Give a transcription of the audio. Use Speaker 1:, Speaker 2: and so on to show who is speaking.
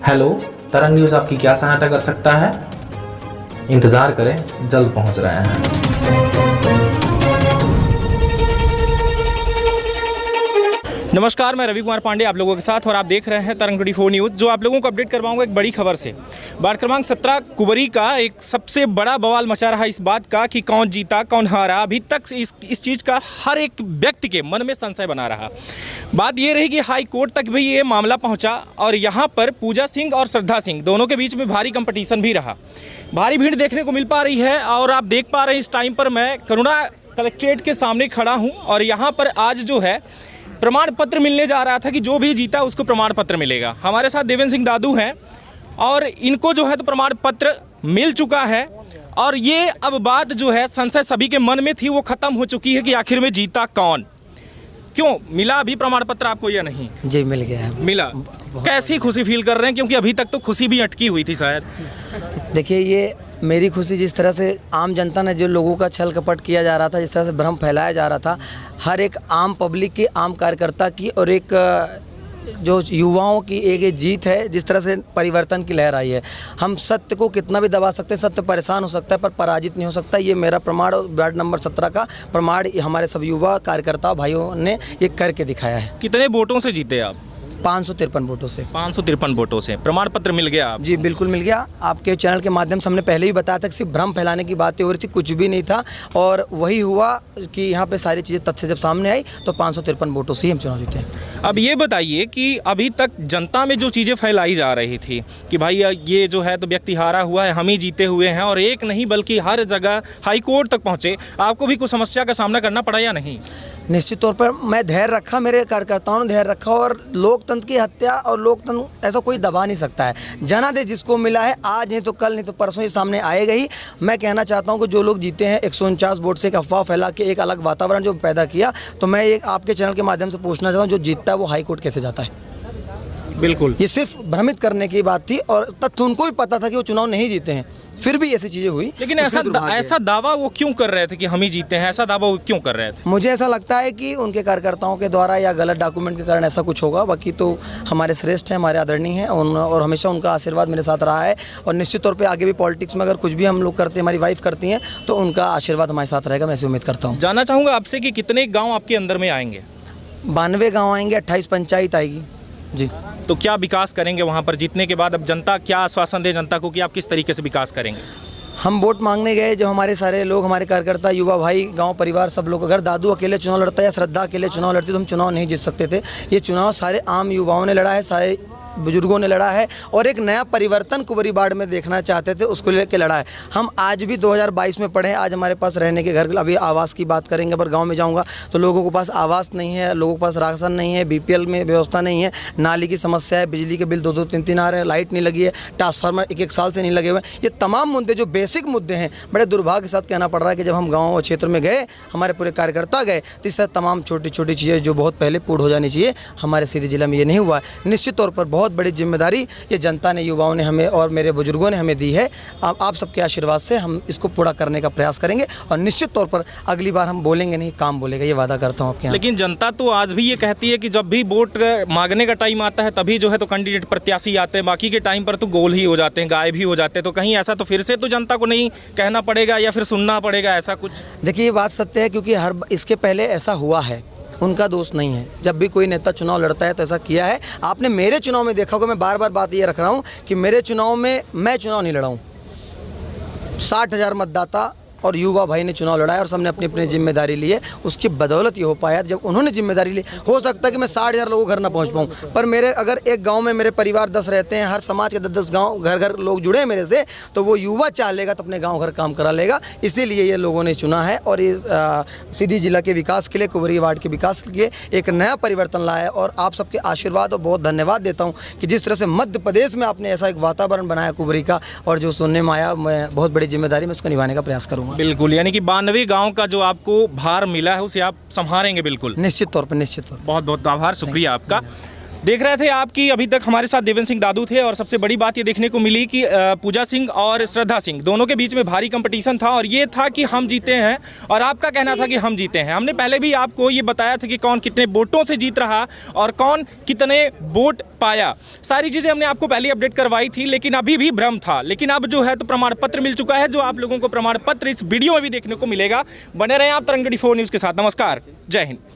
Speaker 1: Hello, तरंग news आपकी क्या सहायता कर सकता है? इंतज़ार करें, जल्द पहुंच रहे हैं।
Speaker 2: नमस्कार, मैं रवि कुमार पांडे आप लोगों के साथ और आप देख रहे हैं तरंग 24 न्यूज़। जो आप लोगों को अपडेट करवाऊंगा एक बड़ी खबर से। वार्ड क्रमांक 17 कुबरी का एक सबसे बड़ा बवाल मचा रहा इस बात का कि कौन जीता कौन हारा। अभी तक इस चीज़ का हर एक व्यक्ति के मन में संशय बना रहा। बात ये रही कि हाई कोर्ट तक भी ये मामला पहुँचा और यहाँ पर पूजा सिंह और श्रद्धा सिंह दोनों के बीच में भारी कंपटीशन भी रहा। भारी भीड़ देखने को मिल पा रही है और आप देख पा रहे हैं इस टाइम पर मैं करुणा कलेक्ट्रेट के सामने खड़ा हूँ और यहाँ पर आज जो है प्रमाण पत्र मिलने जा रहा था कि जो भी जीता उसको प्रमाण पत्र मिलेगा। हमारे साथ देवेंद्र सिंह दादू हैं और इनको जो है तो प्रमाण पत्र मिल चुका है और ये अब बात जो है संशय सभी के मन में थी वो ख़त्म हो चुकी है कि आखिर में जीता कौन। क्यों मिला अभी प्रमाण पत्र आपको या नहीं?
Speaker 3: जी मिल गया है।
Speaker 2: मिला। कैसी खुशी फील कर रहे हैं, क्योंकि अभी तक तो खुशी भी अटकी हुई थी शायद?
Speaker 3: देखिए, ये मेरी खुशी जिस तरह से आम जनता ने जो लोगों का छल कपट किया जा रहा था, जिस तरह से भ्रम फैलाया जा रहा था, हर एक आम पब्लिक की, आम कार्यकर्ता की और एक जो युवाओं की एक जीत है। जिस तरह से परिवर्तन की लहर आई है, हम सत्य को कितना भी दबा सकते हैं, सत्य परेशान हो सकता है पर पराजित नहीं हो सकता। ये मेरा प्रमाण वार्ड नंबर 17 का प्रमाण हमारे सब युवा कार्यकर्ता भाइयों ने ये करके दिखाया है।
Speaker 2: कितने वोटों से जीते आप?
Speaker 3: 553 वोटों से।
Speaker 2: 553 वोटों से प्रमाण पत्र मिल गया आप?
Speaker 3: जी बिल्कुल मिल गया। आपके चैनल के माध्यम से हमने पहले ही बताया था कि सिर्फ भ्रम फैलाने की बातें हो रही थी, कुछ भी नहीं था और वही हुआ कि यहाँ पे सारी चीज़ें तथ्य जब सामने आई तो 553 वोटों से ही हम चुनाव जीते हैं।
Speaker 2: अब ये बताइए कि अभी तक जनता में जो चीज़ें फैलाई जा रही थी कि भाई ये जो है तो व्यक्ति हारा हुआ है, हम ही जीते हुए हैं और एक नहीं बल्कि हर जगह हाई कोर्ट तक पहुँचे, आपको भी कुछ समस्या का सामना करना पड़ा या नहीं?
Speaker 3: निश्चित तौर पर मैं धैर्य रखा, मेरे कार्यकर्ताओं ने धैर्य रखा और लोकतंत्र की हत्या और लोकतंत्र ऐसा कोई दबा नहीं सकता है। जनादेश जिसको मिला है आज नहीं तो कल नहीं तो परसों ही सामने आएगा ही। मैं कहना चाहता हूं कि जो लोग जीते हैं 149 वोट से एक अफवाह फैला के एक अलग वातावरण जो पैदा किया, तो मैं एक आपके चैनल के माध्यम से पूछना चाहता हूँ, जो जीतता है वो हाई कोर्ट कैसे जाता है?
Speaker 2: बिल्कुल,
Speaker 3: ये सिर्फ भ्रमित करने की बात थी और तथ्य उनको भी पता था कि वो चुनाव नहीं जीते हैं, फिर भी ऐसी चीज़ें हुई।
Speaker 2: लेकिन ऐसा दावा वो क्यों कर रहे थे कि हम ही जीते हैं? ऐसा दावा वो क्यों कर रहे थे?
Speaker 3: मुझे ऐसा लगता है कि उनके कार्यकर्ताओं के द्वारा या गलत डॉक्यूमेंट के कारण ऐसा कुछ होगा। बाकी तो हमारे श्रेष्ठ हैं, हमारे आदरणीय हैं और हमेशा उनका आशीर्वाद मेरे साथ रहा है और निश्चित तौर पे आगे भी पॉलिटिक्स में अगर कुछ भी हम लोग करते हैं, हमारी वाइफ करती हैं, तो उनका आशीर्वाद हमारे साथ रहेगा, मैं ऐसी उम्मीद करता हूँ।
Speaker 2: जानना चाहूँगा आपसे कि कितने गाँव आपके अंदर में आएंगे?
Speaker 3: 92 गाँव आएंगे, 28 पंचायत आएगी जी।
Speaker 2: तो क्या विकास करेंगे वहाँ पर जीतने के बाद? अब जनता क्या आश्वासन दे जनता को कि आप किस तरीके से विकास करेंगे?
Speaker 3: हम वोट मांगने गए, जो हमारे सारे लोग, हमारे कार्यकर्ता, युवा भाई, गांव परिवार, सब लोग, अगर दादू अकेले चुनाव लड़ता या श्रद्धा अकेले चुनाव लड़ती तो हम चुनाव नहीं जीत सकते थे। ये चुनाव सारे आम युवाओं ने लड़ा है, सारे बुजुर्गों ने लड़ा है और एक नया परिवर्तन कुबरी वार्ड में देखना चाहते थे, उसको लेकर लड़ा है। हम आज भी 2022 में पढ़े हैं। आज हमारे पास रहने के घर, अभी आवास की बात करेंगे, पर गांव में जाऊंगा तो लोगों के पास आवास नहीं है, लोगों के पास राशन नहीं है, बीपीएल में व्यवस्था नहीं है, नाली की समस्या है, बिजली के बिल 2-2, 3-3 आ रहे हैं, लाइट नहीं लगी है, ट्रांसफार्मर 1-1 साल से नहीं लगे हुए। ये तमाम मुद्दे जो बेसिक मुद्दे हैं, बड़े दुर्भाग्य के साथ कहना पड़ रहा है कि जब हम गाँव और क्षेत्र में गए, हमारे पूरे कार्यकर्ता गए, तो इससे तमाम छोटी छोटी चीज़ें जो बहुत पहले पूर्ण हो जानी चाहिए, हमारे सीधे जिला में ये नहीं हुआ है। निश्चित तौर पर बहुत बड़ी जिम्मेदारी ये जनता ने, युवाओं ने हमें और मेरे बुजुर्गों ने हमें दी है। आप सबके आशीर्वाद से हम इसको पूरा करने का प्रयास करेंगे और निश्चित तौर पर अगली बार हम बोलेंगे नहीं, काम बोलेगा, ये वादा करता हूँ आपके यहाँ।
Speaker 2: लेकिन जनता तो आज भी ये कहती है कि जब भी वोट मांगने का टाइम आता है तभी जो है तो कैंडिडेट प्रत्याशी आते हैं, बाकी के टाइम पर तो गोल ही हो जाते हैं, गायब ही हो जाते हैं। तो कहीं ऐसा तो फिर से तो जनता को नहीं कहना पड़ेगा या फिर सुनना पड़ेगा ऐसा कुछ?
Speaker 3: देखिए, ये बात सत्य है क्योंकि इसके पहले ऐसा हुआ है, उनका दोष नहीं है। जब भी कोई नेता चुनाव लड़ता है तो ऐसा किया है। आपने मेरे चुनाव में देखा होगा, मैं बार बार बात ये रख रहा हूँ कि मेरे चुनाव में मैं चुनाव नहीं लड़ा हूँ, 60,000 मतदाता और युवा भाई ने चुनाव लड़ा है और सबने अपनी अपनी जिम्मेदारी ली है। उसकी बदौलत ये हो पाया जब उन्होंने जिम्मेदारी ली। हो सकता है कि मैं 60,000 लोगों के घर ना पहुंच पाऊं, पर मेरे अगर एक गांव में मेरे परिवार 10 रहते हैं, हर समाज के 10-10 गांव घर लोग जुड़े हैं मेरे से, तो वो युवा चाह लेगा तो अपने गांव घर काम करा लेगा। इसीलिए ये लोगों ने चुना है और ये सीधी जिला के विकास के लिए, कुबरी वार्ड के विकास के लिए एक नया परिवर्तन लाया है। और आप सबके आशीर्वाद और बहुत धन्यवाद देता हूँ कि जिस तरह से मध्य प्रदेश में आपने ऐसा एक वातावरण बनाया कुबरी का, और जो सुनने में आया, मैं बहुत बड़ी जिम्मेदारी में इसको निभाने का प्रयास करूँगा।
Speaker 2: बिल्कुल, यानी कि 92 गांव का जो आपको भार मिला है उसे आप संभालेंगे? बिल्कुल,
Speaker 3: निश्चित तौर पर, निश्चित तौर पर।
Speaker 2: बहुत बहुत आभार, शुक्रिया आपका। देख रहे थे आप कि अभी तक हमारे साथ देवेंद्र सिंह दादू थे और सबसे बड़ी बात ये देखने को मिली कि पूजा सिंह और श्रद्धा सिंह दोनों के बीच में भारी कंपटीशन था और ये था कि हम जीते हैं और आपका कहना था कि हम जीते हैं। हमने पहले भी आपको ये बताया था कि कौन कितने वोटों से जीत रहा और कौन कितने वोट पाया, सारी चीज़ें हमने आपको पहले अपडेट करवाई थी, लेकिन अभी भी भ्रम था। लेकिन अब जो है तो प्रमाण पत्र मिल चुका है, जो आप लोगों को प्रमाण पत्र इस वीडियो में भी देखने को मिलेगा। बने रहें आप तरंगड़ी 4 न्यूज़ के साथ। नमस्कार, जय हिंद।